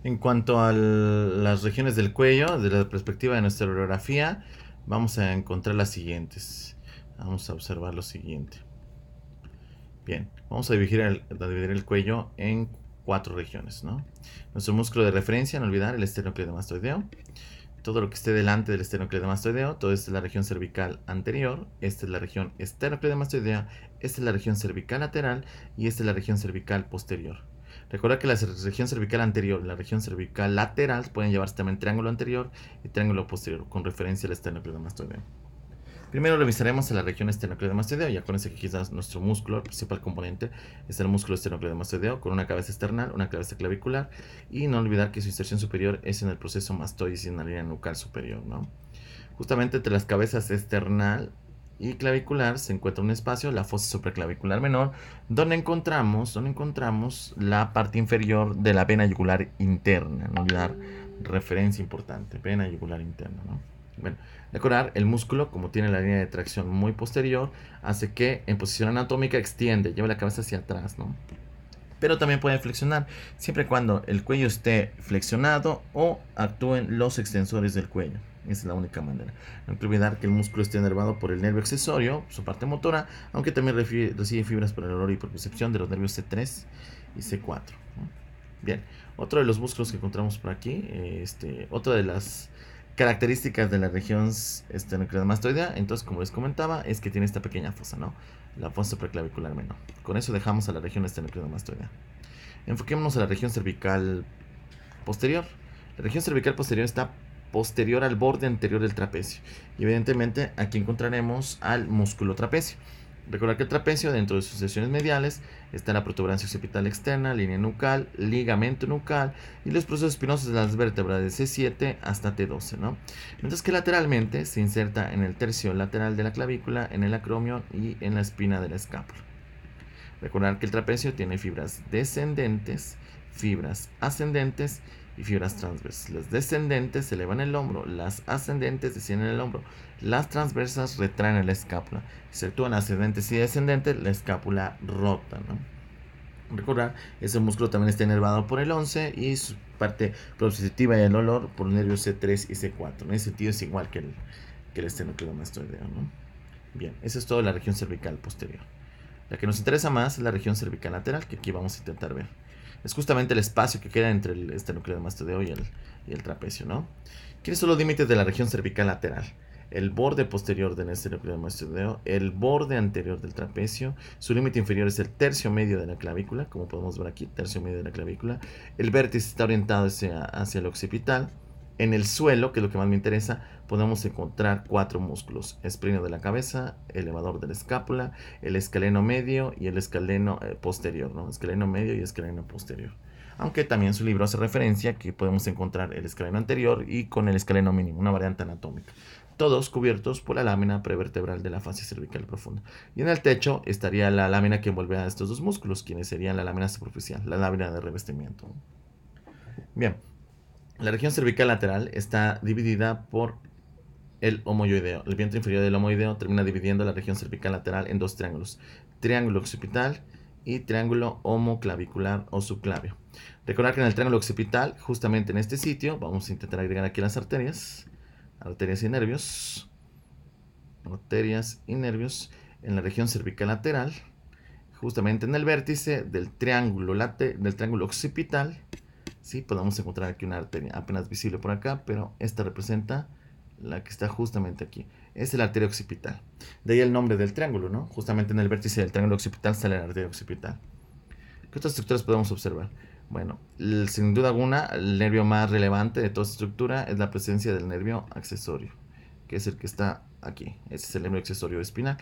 En cuanto a las regiones del cuello, desde la perspectiva de nuestra radiografía, vamos a encontrar las siguientes. Vamos a observar lo siguiente. Bien, vamos a dividir el cuello en cuatro regiones, ¿no? Nuestro músculo de referencia, no olvidar, el esternocleidomastoideo. Todo lo que esté delante del esternocleidomastoideo, todo esto es la región cervical anterior, esta es la región esternocleidomastoidea, esta es la región cervical lateral y esta es la región cervical posterior. Recuerda que la región cervical anterior y la región cervical lateral pueden llevarse también triángulo anterior y triángulo posterior con referencia al esternocleidomastoideo. Primero revisaremos la región esternocleidomastoideo. Ya acuérdense que quizás nuestro músculo, el principal componente, es el músculo esternocleidomastoideo con una cabeza external, una cabeza clavicular, y no olvidar que su inserción superior es en el proceso mastoides y en la línea nucal superior, ¿no? Justamente entre las cabezas external y clavicular se encuentra un espacio, la fosa supraclavicular menor, donde encontramos la parte inferior de la vena yugular interna. No olvidar, referencia importante, vena yugular interna, ¿no? Bueno, recordar, el músculo, como tiene la línea de tracción muy posterior, hace que en posición anatómica extiende, lleva la cabeza hacia atrás, ¿no? Pero también puede flexionar, siempre y cuando el cuello esté flexionado o actúen los extensores del cuello. Esa es la única manera. No hay que olvidar que el músculo está inervado por el nervio accesorio, su parte motora, aunque también recibe fibras por el olor y por percepción de los nervios C3 y C4. ¿No? Bien, otro de los músculos que encontramos por aquí, otra de las características de la región esternocleidomastoidea, entonces como les comentaba, es que tiene esta pequeña fosa, ¿no? La fosa preclavicular menor. Con eso dejamos a la región esternocleidomastoidea. Enfoquémonos a la región cervical posterior. La región cervical posterior está posterior al borde anterior del trapecio. Y evidentemente aquí encontraremos al músculo trapecio. Recordar que el trapecio, dentro de sus secciones mediales, está la protuberancia occipital externa, línea nucal, ligamento nucal y los procesos espinosos de las vértebras de C7 hasta T12, ¿no? Mientras que lateralmente se inserta en el tercio lateral de la clavícula, en el acromio y en la espina de la escápula. Recordar que el trapecio tiene fibras descendentes, fibras ascendentes y fibras transversas. Las descendentes elevan el hombro, las ascendentes descienden el hombro, las transversas retraen la escápula. Si se actúan ascendentes y descendentes, la escápula rota, ¿no? Recordar, ese músculo también está inervado por el 11 y su parte proprioceptiva y el olor por los nervios C3 y C4. En ese sentido es igual que el esternocleidomastoideo, ¿no? Bien, eso es todo la región cervical posterior. La que nos interesa más es la región cervical lateral, que aquí vamos a intentar ver. Es justamente el espacio que queda entre el esternocleidomastoideo y el trapecio, ¿no? ¿Quiénes son los límites de la región cervical lateral? El borde posterior del esternocleidomastoideo, el borde anterior del trapecio, su límite inferior es el tercio medio de la clavícula, como podemos ver aquí, tercio medio de la clavícula. El vértice está orientado hacia el occipital. En el suelo, que es lo que más me interesa, podemos encontrar cuatro músculos: esprinio de la cabeza, elevador de la escápula, el escaleno medio y el escaleno posterior, ¿no? Escaleno medio y escaleno posterior. Aunque también su libro hace referencia que podemos encontrar el escaleno anterior y con el escaleno mínimo, una variante anatómica. Todos cubiertos por la lámina prevertebral de la fascia cervical profunda. Y en el techo estaría la lámina que envuelve a estos dos músculos, quienes serían la lámina superficial, la lámina de revestimiento. Bien, la región cervical lateral está dividida por el homoyoideo. El vientre inferior del homoyoideo termina dividiendo la región cervical lateral en dos triángulos: triángulo occipital y triángulo homoclavicular o subclavio. Recordar que en el triángulo occipital, justamente en este sitio, vamos a intentar agregar aquí las arterias y nervios, en la región cervical lateral, justamente en el vértice del triángulo occipital. Sí, podemos encontrar aquí una arteria apenas visible por acá, pero esta representa la que está justamente aquí. Es la arteria occipital. De ahí el nombre del triángulo, ¿no? Justamente en el vértice del triángulo occipital sale la arteria occipital. ¿Qué otras estructuras podemos observar? Bueno, sin duda alguna, el nervio más relevante de toda esta estructura es la presencia del nervio accesorio, que es el que está aquí. Ese es el nervio accesorio espinal.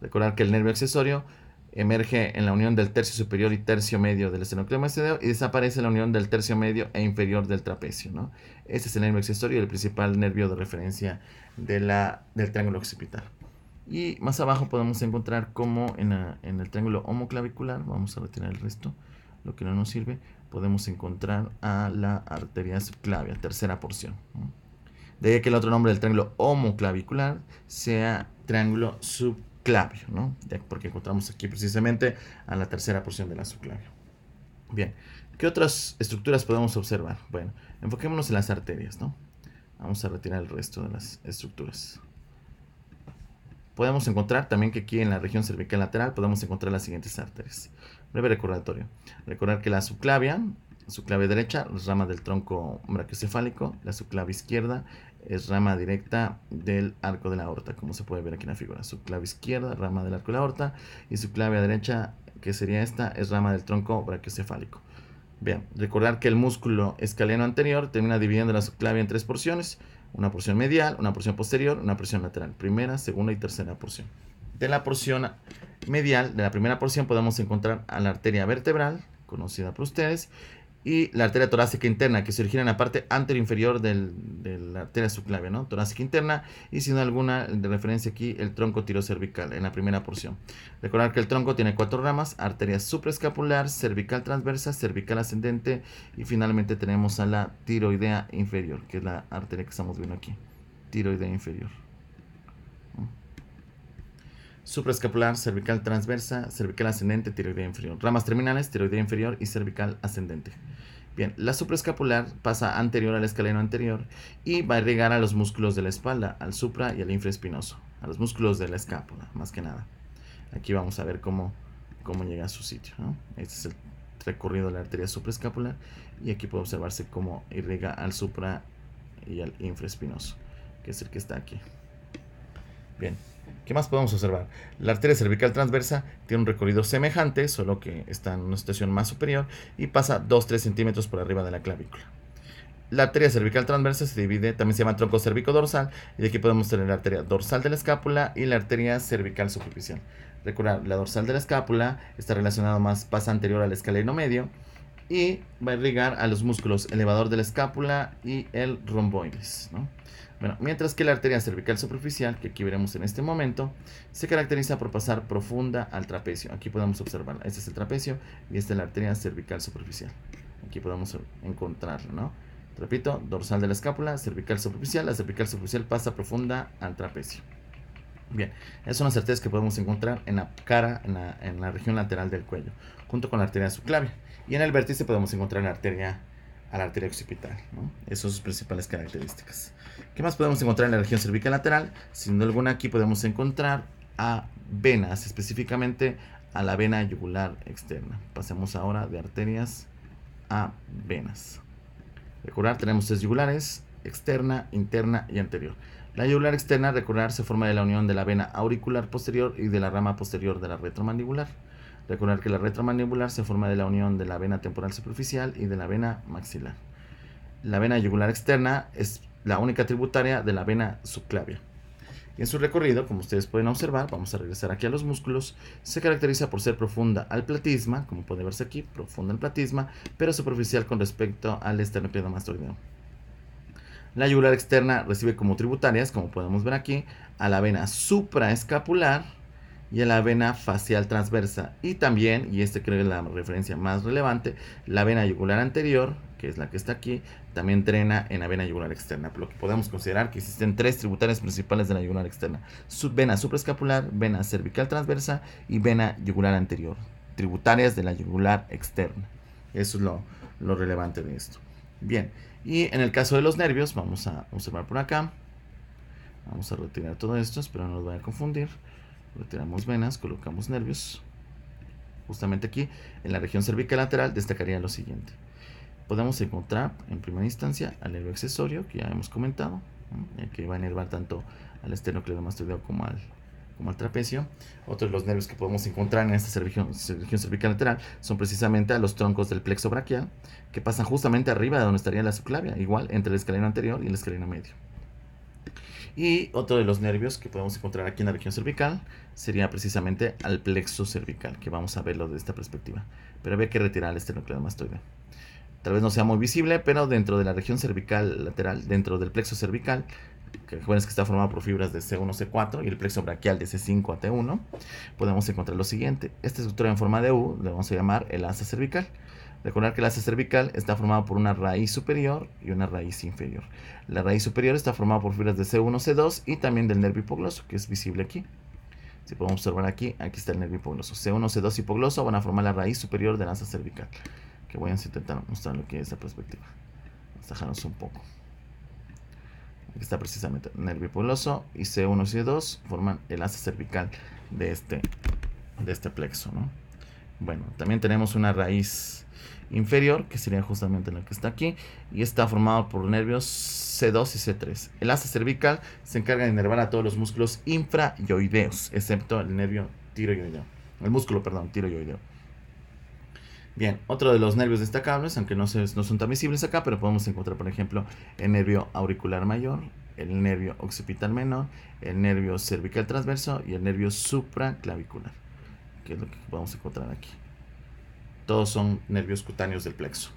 Recordar que el nervio accesorio emerge en la unión del tercio superior y tercio medio del esternocleidomastoideo y desaparece en la unión del tercio medio e inferior del trapecio, ¿no? Este es el nervio accesorio, el principal nervio de referencia del triángulo occipital. Y más abajo podemos encontrar como en el triángulo homoclavicular, vamos a retirar el resto, lo que no nos sirve, podemos encontrar a la arteria subclavia, tercera porción, ¿no? De ahí que el otro nombre del triángulo homoclavicular sea triángulo subclavio, ¿no? Porque encontramos aquí precisamente a la tercera porción de la subclavia. Bien, ¿Qué otras estructuras podemos observar? Bueno, enfoquémonos en las arterias, ¿no? Vamos a retirar el resto de las estructuras. Podemos encontrar también que aquí en la región cervical lateral podemos encontrar las siguientes arterias. Breve recordatorio. Recordar que la subclavia derecha es rama del tronco brachiocefálico, la subclavia izquierda es rama directa del arco de la aorta, como se puede ver aquí en la figura. Subclavia izquierda, rama del arco de la aorta, y subclavia derecha, que sería esta, es rama del tronco brachiocefálico. Bien, recordar que el músculo escaleno anterior termina dividiendo la subclavia en tres porciones: una porción medial, una porción posterior, una porción lateral, primera, segunda y tercera porción. De la porción medial, de la primera porción, podemos encontrar a la arteria vertebral, conocida por ustedes, y la arteria torácica interna, que se origina en la parte anteroinferior de la arteria subclavia, ¿no? Torácica interna, y sin alguna de referencia aquí, el tronco tirocervical, en la primera porción. Recordar que el tronco tiene 4 ramas: arteria supraescapular, cervical transversa, cervical ascendente, y finalmente tenemos a la tiroidea inferior, que es la arteria que estamos viendo aquí, tiroidea inferior. Supraescapular, cervical transversa, cervical ascendente, tiroidea inferior. Ramas terminales: tiroidea inferior y cervical ascendente. Bien, la supraescapular pasa anterior al escaleno anterior y va a irrigar a los músculos de la espalda, al supra y al infraespinoso, a los músculos de la escápula, más que nada. Aquí vamos a ver cómo llega a su sitio, ¿no? Este es el recorrido de la arteria supraescapular, y aquí puede observarse cómo irriga al supra y al infraespinoso, que es el que está aquí. Bien, ¿qué más podemos observar? La arteria cervical transversa tiene un recorrido semejante, solo que está en una situación más superior y pasa 2-3 centímetros por arriba de la clavícula. La arteria cervical transversa se divide, también se llama tronco cervico-dorsal, y de aquí podemos tener la arteria dorsal de la escápula y la arteria cervical superficial. Recordar, la dorsal de la escápula está relacionada más, pasa anterior al escaleno medio y va a irrigar a los músculos elevador de la escápula y el romboides, ¿no? Bueno, mientras que la arteria cervical superficial, que aquí veremos en este momento, se caracteriza por pasar profunda al trapecio. Aquí podemos observarla. Este es el trapecio y esta es la arteria cervical superficial. Aquí podemos encontrarla, ¿no? Repito, dorsal de la escápula, cervical superficial. La cervical superficial pasa profunda al trapecio. Bien, esas son las arterias que podemos encontrar en la cara, en la región lateral del cuello, junto con la arteria subclavia. Y en el vértice podemos encontrar la arteria occipital, ¿no? Esas son sus principales características. ¿Qué más podemos encontrar en la región cervical lateral? Sin duda alguna, aquí podemos encontrar a venas, específicamente a la vena yugular externa. Pasemos ahora de arterias a venas. Recordar, tenemos 3 yugulares: externa, interna y anterior. La yugular externa, recordar, se forma de la unión de la vena auricular posterior y de la rama posterior de la retromandibular. Recordar que la retromandibular se forma de la unión de la vena temporal superficial y de la vena maxilar. La vena yugular externa es la única tributaria de la vena subclavia. Y en su recorrido, como ustedes pueden observar, vamos a regresar aquí a los músculos, se caracteriza por ser profunda al platisma, como puede verse aquí, profunda al platisma, pero superficial con respecto al esternocleidomastoideo. La yugular externa recibe como tributarias, como podemos ver aquí, a la vena supraescapular y a la vena facial transversa, y también, y este creo que es la referencia más relevante, la vena yugular anterior, que es la que está aquí, también drena en la vena yugular externa, por lo que podemos considerar que existen 3 tributarias principales de la yugular externa: vena supraescapular, vena cervical transversa y vena yugular anterior, tributarias de la yugular externa. Eso es lo relevante de esto. Bien, y en el caso de los nervios, vamos a observar por acá. Vamos a retirar todo esto, espero no nos vaya a confundir. Retiramos venas, colocamos nervios. Justamente aquí, en la región cervical lateral, destacaría lo siguiente. Podemos encontrar, en primera instancia, al nervio accesorio, que ya hemos comentado, ¿no? Que va a inervar tanto al esternocleidomastoideo como al trapecio. Otros de los nervios que podemos encontrar en esta región cervical lateral son precisamente a los troncos del plexo braquial, que pasan justamente arriba de donde estaría la subclavia, igual entre el escaleno anterior y el escaleno medio. Y otro de los nervios que podemos encontrar aquí en la región cervical sería precisamente al plexo cervical, que vamos a verlo de esta perspectiva. Pero había que retirar el esternocleidomastoideo. Tal vez no sea muy visible, pero dentro de la región cervical lateral, dentro del plexo cervical, que recuerden que está formado por fibras de C1, C4 y el plexo braquial de C5 a T1, podemos encontrar lo siguiente. Esta estructura en forma de U le vamos a llamar el asa cervical. Recordar que el asa cervical está formado por una raíz superior y una raíz inferior. La raíz superior está formada por fibras de C1, C2 y también del nervio hipogloso, que es visible aquí. Si podemos observar aquí está el nervio hipogloso. C1, C2 y hipogloso van a formar la raíz superior del asa cervical, que voy a intentar mostrar lo que es la perspectiva. Vamos a dejarnos un poco. Aquí está precisamente el nervio hipoglóso, y C1 y C2 forman el asa cervical de este plexo, ¿no? Bueno, también tenemos una raíz inferior, que sería justamente la que está aquí, y está formado por nervios C2 y C3. El asa cervical se encarga de inervar a todos los músculos infrayoideos, excepto el nervio tiroideo. El músculo, perdón, tiroideo. Bien, otro de los nervios destacables, aunque no son tan visibles acá, pero podemos encontrar, por ejemplo, el nervio auricular mayor, el nervio occipital menor, el nervio cervical transverso y el nervio supraclavicular, que es lo que podemos encontrar aquí. Todos son nervios cutáneos del plexo.